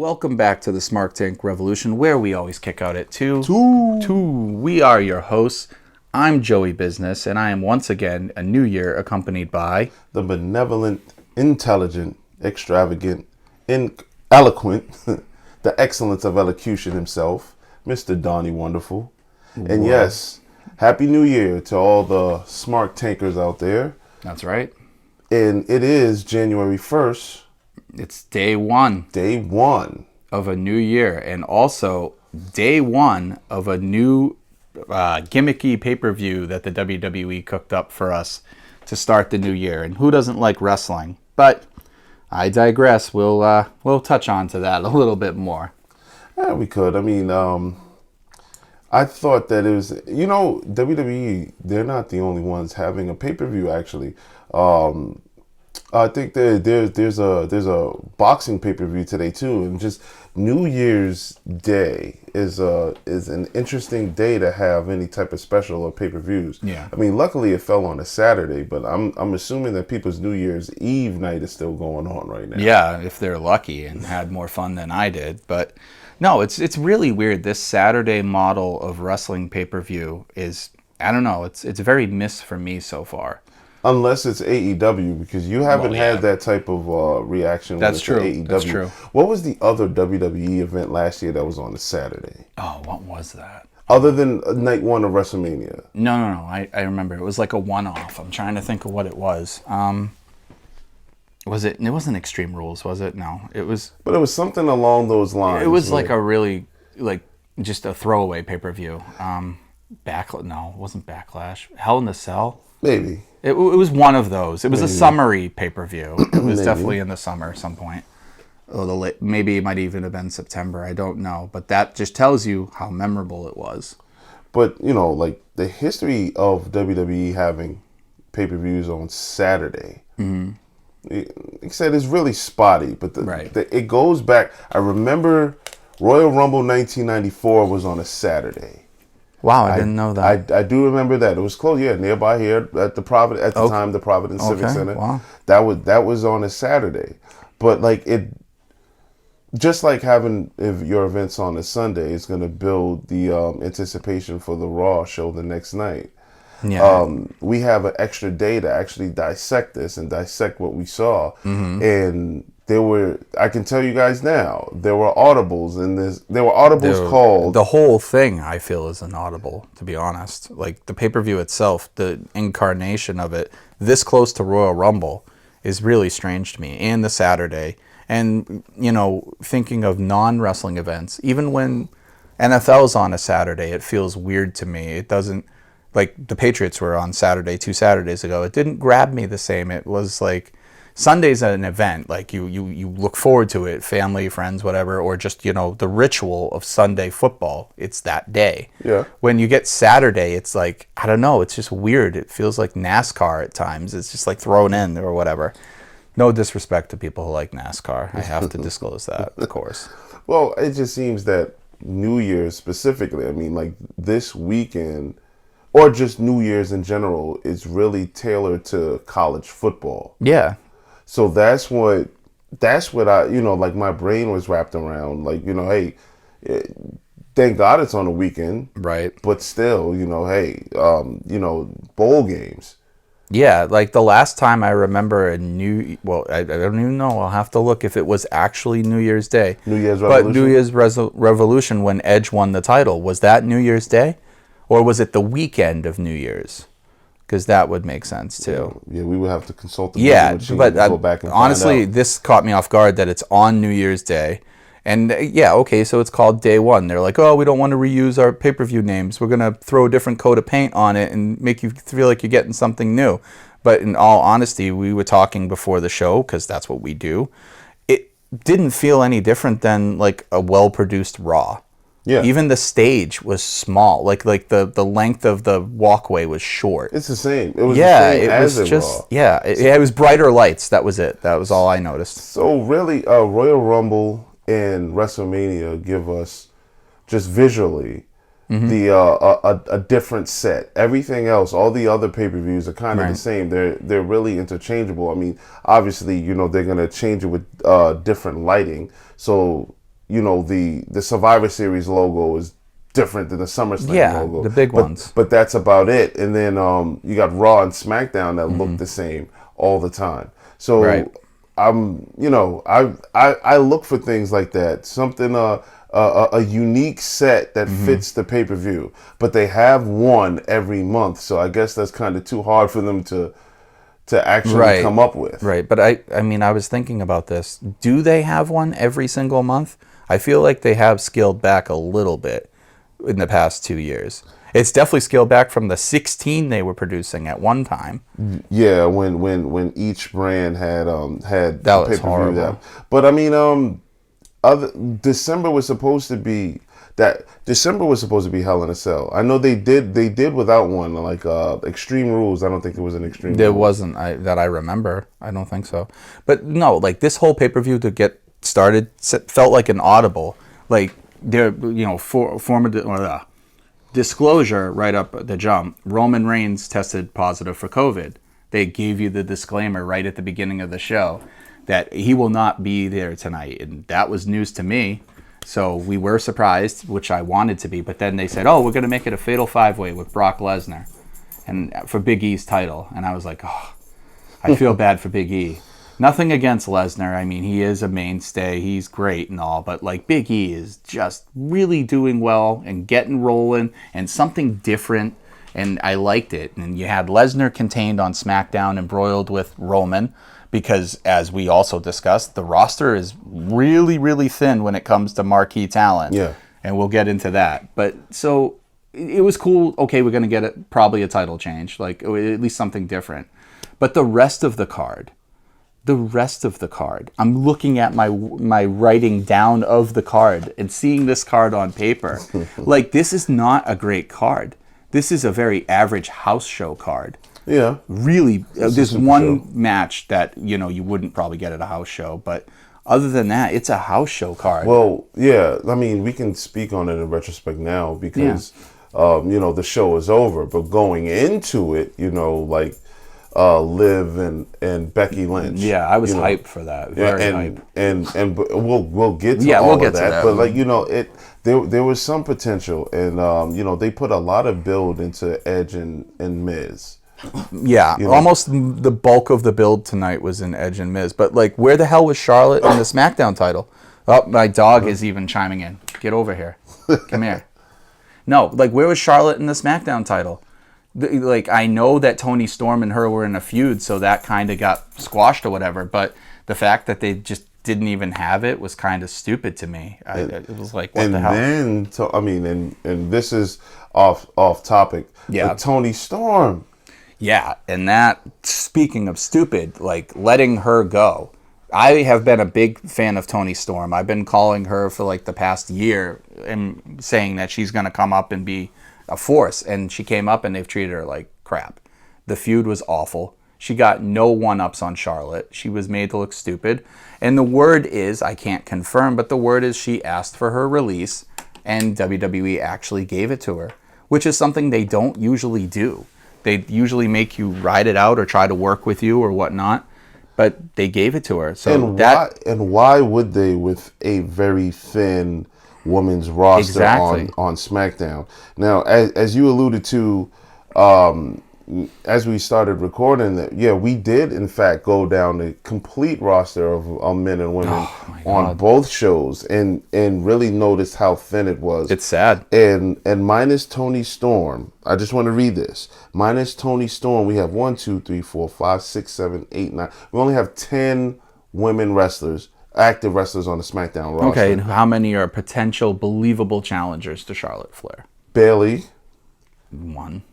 Welcome back to the Smarktank Revolution, where we always kick out at two. We are your hosts. I'm Joey Business, and I am once again a new year accompanied by the benevolent, intelligent, extravagant, eloquent, the excellence of elocution himself, Mr. Donnie Wonderful. And yes, Happy New Year to all the smart tankers out there. That's right. And it is January 1st. It's day one. Day one. Of a new year. And also day one of a new gimmicky pay-per-view that the WWE cooked up for us to start the new year. And who doesn't like wrestling? But I digress. We'll touch on to that a little bit more. Yeah, we could. I mean, I thought that it was, WWE, they're not the only ones having a pay-per-view, actually. I think there's a boxing pay-per-view today too, and just New Year's Day is an interesting day to have any type of special or pay-per-views. Yeah. I mean, luckily it fell on a Saturday, but I'm assuming that people's New Year's Eve night is still going on right now. Yeah, if they're lucky and had more fun than I did, but no, it's really weird. This Saturday model of wrestling pay-per-view is, I don't know, it's very miss for me so far. Unless it's AEW, because you haven't had that type of reaction. That's true. AEW. That's true. What was the other WWE event last year that was on a Saturday? Oh, what was that? Other than night one of WrestleMania. No. I remember. It was like a one-off. I'm trying to think of what it was. Was it? It wasn't Extreme Rules, was it? No, it was. But it was something along those lines. It was like a really, just a throwaway pay-per-view. No, it wasn't Backlash. Hell in the Cell? Maybe. It was one of those. It was a summery pay-per-view. It was definitely in the summer at some point. Maybe it might even have been September. I don't know. But that just tells you how memorable it was. But, the history of WWE having pay-per-views on Saturday, like I said, is really spotty. But it goes back. I remember Royal Rumble 1994 was on a Saturday. Wow, I didn't know that. I do remember that. It was close, nearby here at the time, the Providence Civic Center. Wow. That was on a Saturday. But just like having your events on a Sunday, it's going to build the anticipation for the Raw show the next night. Yeah. We have an extra day to actually dissect this and dissect what we saw. And I can tell you guys now, there were audibles in this. There were audibles called. The whole thing, I feel, is an audible, to be honest. Like, the pay-per-view itself, the incarnation of it, this close to Royal Rumble, is really strange to me. And the Saturday. And, thinking of non-wrestling events, even when NFL's on a Saturday, it feels weird to me. It doesn't, like, the Patriots were on Saturday 2 Saturdays ago. It didn't grab me the same. It was like, Sunday's an event, like you look forward to it, family, friends, whatever, or just, the ritual of Sunday football. It's that day. Yeah. When you get Saturday, it's like, I don't know, it's just weird. It feels like NASCAR at times. It's just like thrown in or whatever. No disrespect to people who like NASCAR. I have to disclose that, of course. Well, it just seems that New Year's specifically, I mean, like this weekend, or just New Year's in general, is really tailored to college football. Yeah. So that's what I, my brain was wrapped around. Like, hey, thank God it's on a weekend. Right. But still, bowl games. Yeah, like the last time I remember I don't even know. I'll have to look if it was actually New Year's Day. New Year's Revolution? But New Year's Revolution, when Edge won the title, was that New Year's Day? Or was it the weekend of New Year's? Because that would make sense too. Yeah, we would have to consult the machine but go back and honestly, find out. This caught me off guard that it's on New Year's Day. And so it's called Day One. They're like, oh, we don't want to reuse our pay-per-view names. We're going to throw a different coat of paint on it and make you feel like you're getting something new. But in all honesty, we were talking before the show, because that's what we do. It didn't feel any different than like a well-produced Raw. Yeah. Even the stage was small. Like the length of the walkway was short. It's the same. It was the same as it was. Yeah, it was brighter lights. That was it. That was all I noticed. So really, Royal Rumble and WrestleMania give us just visually a different set. Everything else, all the other pay-per-views are kind of the same. They're really interchangeable. I mean, obviously, they're going to change it with different lighting. So the Survivor Series logo is different than the SummerSlam logo. The big ones. But that's about it. And then you got Raw and SmackDown that look the same all the time. So I look for things like that. Something a unique set that fits the pay-per-view. But they have one every month. So I guess that's kind of too hard for them to actually come up with. Right. But I mean, I was thinking about this. Do they have one every single month? I feel like they have scaled back a little bit in the past 2 years. It's definitely scaled back from the 16 they were producing at one time. Yeah, when each brand had that was pay-per-view horrible. But I mean, December was supposed to be Hell in a Cell. I know they did without one, like Extreme Rules. I don't think there was an Extreme There Rules. wasn't that I remember. I don't think so. But no, like this whole pay-per-view to get started felt like an audible. Like there, former disclosure right up the jump. Roman Reigns tested positive for COVID. They gave you the disclaimer right at the beginning of the show that he will not be there tonight, and that was news to me. So we were surprised, which I wanted to be, but then they said, "Oh, we're going to make it a fatal 5-way with Brock Lesnar, and for Big E's title." And I was like, "Oh, I feel bad for Big E." Nothing against Lesnar. I mean, he is a mainstay. He's great and all, but like Big E is just really doing well and getting rolling and something different. And I liked it. And you had Lesnar contained on SmackDown, embroiled with Roman, because as we also discussed, the roster is really, really thin when it comes to marquee talent. Yeah. And we'll get into that. But so it was cool. Okay, we're going to get probably a title change, like at least something different. But the rest of the card, I'm looking at my writing down of the card and seeing this card on paper. Like, this is not a great card. This is a very average house show card. Yeah. Really, there's one match that, you wouldn't probably get at a house show, but other than that, it's a house show card. Well, yeah, I mean, we can speak on it in retrospect now because, the show is over. But going into it, Liv and Becky Lynch. Yeah, I was hyped for that. Very hyped. And we'll get to all of that. But there was some potential, and they put a lot of build into Edge and Miz. Yeah, almost the bulk of the build tonight was in Edge and Miz. But like, where the hell was Charlotte in the SmackDown title? Oh, my dog is even chiming in. Get over here. Come here. No, like, where was Charlotte in the SmackDown title? Like, I know that Toni Storm and her were in a feud, so that kind of got squashed or whatever. But the fact that they just didn't even have it was kind of stupid to me. It was like, what the hell? And then, and this is off topic. Yeah, but Toni Storm. Yeah, and that, speaking of stupid, like letting her go. I have been a big fan of Toni Storm. I've been calling her for like the past year and saying that she's going to come up and be a force. And she came up and they've treated her like crap. The feud was awful. She got no one-ups on Charlotte. She was made to look stupid. And the word is, I can't confirm, but the word is she asked for her release and WWE actually gave it to her, which is something they don't usually do. They usually make you ride it out or try to work with you or whatnot, but they gave it to her. So why would they with a very thin women's roster on SmackDown? Now, as you alluded to, as we started recording, that we did in fact go down the complete roster of men and women on both shows, and really noticed how thin it was. It's sad. And minus Toni Storm, I just want to read this. Minus Toni Storm, we have 1, 2, 3, 4, 5, 6, 7, 8, 9. We only have 10 women wrestlers, active wrestlers on the SmackDown roster. Okay, and how many are potential believable challengers to Charlotte Flair? Bayley. 1.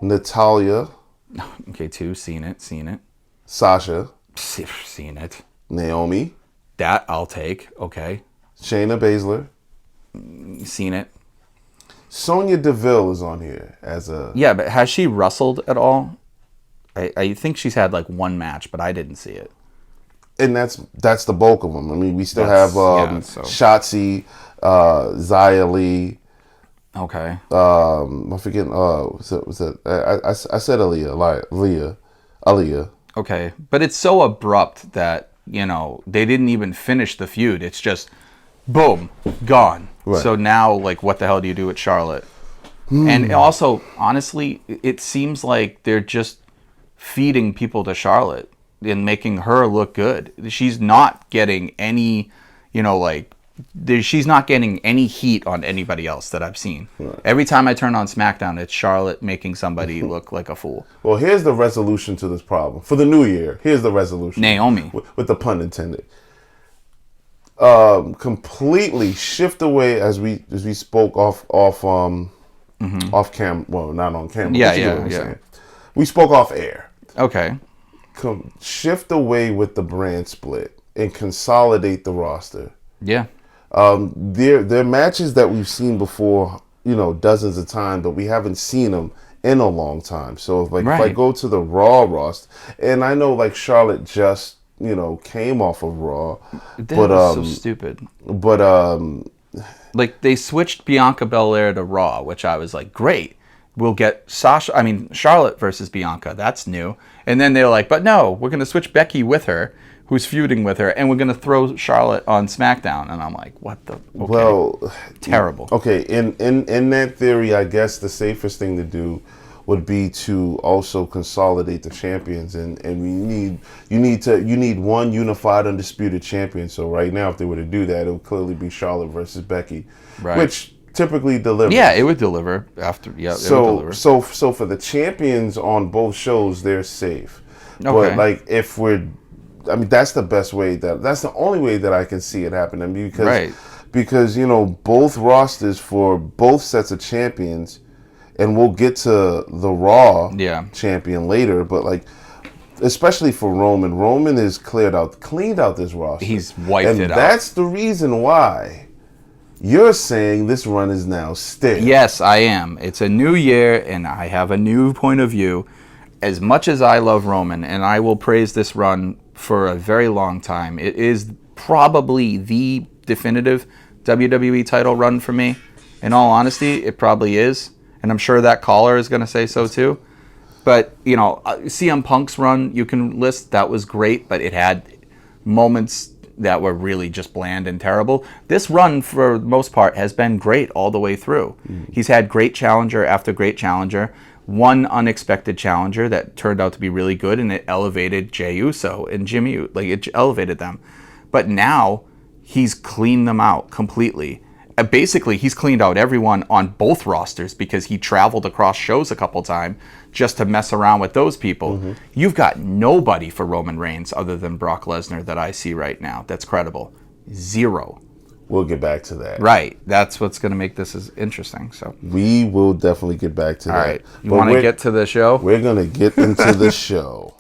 Natalya. Okay, 2. Seen it. Sasha. Seen it. Naomi. That I'll take. Okay. Shayna Baszler. Seen it. Sonya Deville is on here as a... Yeah, but has she wrestled at all? I think she's had like one match, but I didn't see it. And that's the bulk of them. I mean, we still have Shotzi, Xia Li. Okay. I'm forgetting. Was it? I said Aaliyah. Okay, but it's so abrupt that they didn't even finish the feud. It's just boom, gone. Right. So now, like, what the hell do you do with Charlotte? And also, honestly, it seems like they're just feeding people to Charlotte and making her look good. She's not getting any, she's not getting any heat on anybody else that I've seen. Right. Every time I turn on SmackDown, it's Charlotte making somebody look like a fool. Well, here's the resolution to this problem. For the new year, here's the resolution. Naomi. With the pun intended. Completely shift away as we spoke off cam. Well, not on camera. Yeah. We spoke off air. Okay. Shift away with the brand split and consolidate the roster. Yeah. They're matches that we've seen before, dozens of times, but we haven't seen them in a long time. So if I go to the Raw roster, and I know like Charlotte just came off of Raw, That was so stupid. But like they switched Bianca Belair to Raw, which I was like, great. We'll get Charlotte versus Bianca. That's new. And then they were like, but no, we're going to switch Becky with her, who's feuding with her, and we're going to throw Charlotte on SmackDown. And I'm like, what the? Okay. Well, terrible. Okay, in that theory, I guess the safest thing to do would be to also consolidate the champions, and you need one unified undisputed champion. So right now, if they were to do that, it would clearly be Charlotte versus Becky, which typically delivers. Yeah, it would deliver after. Yeah, so it would deliver. So for the champions on both shows, they're safe. Okay. But like that's the best way that's the only way that I can see it happening because both rosters for both sets of champions. And we'll get to the Raw champion later, but like, especially for Roman. Roman is cleaned out this roster. He's wiped it out. And that's the reason why you're saying this run is now stale. Yes, I am. It's a new year, and I have a new point of view. As much as I love Roman, and I will praise this run for a very long time, it is probably the definitive WWE title run for me. In all honesty, it probably is. And I'm sure that caller is going to say so too. But, CM Punk's run, you can list, that was great, but it had moments that were really just bland and terrible. This run, for the most part, has been great all the way through. He's had great challenger after great challenger, one unexpected challenger that turned out to be really good, and it elevated Jey Uso and Jimmy. Like, it elevated them. But now, he's cleaned them out completely. Basically, he's cleaned out everyone on both rosters because he traveled across shows a couple times just to mess around with those people. You've got nobody for Roman Reigns other than Brock Lesnar that I see right now that's credible. Zero. We'll get back to that. Right. That's what's going to make this as interesting. So we will definitely get back to that. All right. You want to get to the show? We're going to get into the show.